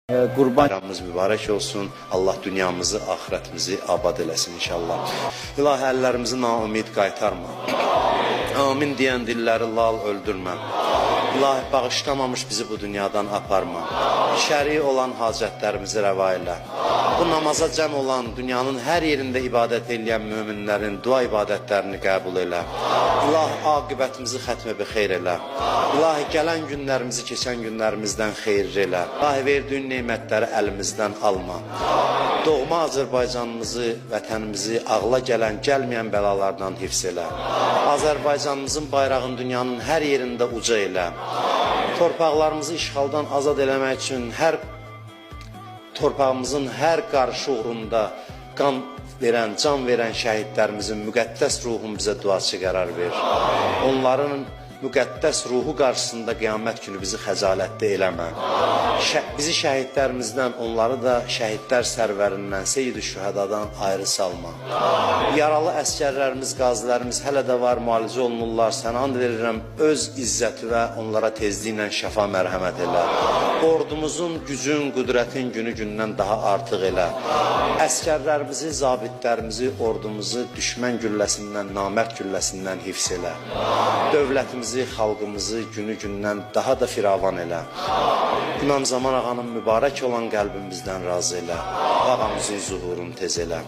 Qurban Bayramımız mübarək olsun. Allah dünyamızı, ahirətimizi abad eləsin inşallah. İlahi əllərimizi naumid qaytarma. Amin deyən dilləri lal öldürmə. İlahi bağışlamamış bizi bu dünyadan aparma. Şəri olan hacətlərimizi rəva elə. Bu namaza cəm olan, dünyanın hər yerində ibadət edən möminlərin dua ibadətlərini qəbul elə. İlahi aqibətimizi xətmə bi xeyr elə. İlahi gələn günlərimizi keçən günlərimizdən xeyir elə. İlahi verdiyin nemətləri əlimizdən alma. Doğma Azərbaycanımızı, vətənimizi ağla gələn, gəlməyən bəlalardan hifz elə. Azərbaycanımızın bayrağını dünyanın hər yerində uca elə. Torpaqlarımızı işğaldan azad eləmək üçün torpağımızın hər qarşı uğrunda qan verən, can verən şəhidlərimizin müqəddəs ruhun bizə duası qərar ver. Onların müqəddəs ruhu qarşısında qiyamət günü bizi xəcalətdə eləmə. Bizi şəhidlərimizdən, onları da şəhidlər sərvərindən, Seyyid-i Şühədadan ayrı salma. Yaralı əskərlərimiz, qazilərimiz hələ də var, müalicə olunurlar. Sənə and verirəm, öz izzəti və onlara tezliklə şəfa mərhəmət elə. Ordumuzun, gücün, qüdrətin günü-gündən daha artıq elə. Əskərlərimizi, zabitlərimizi, ordumuzu düşmən gülləsindən, namərd gülləsindən hifz elə. Dövlətimizi, xalqımızı günü-gündən daha da firavan elə. İmam Zaman ağanın mübarək olan qəlbimizdən razı elə. Ağamızın zuhurunu tez elə.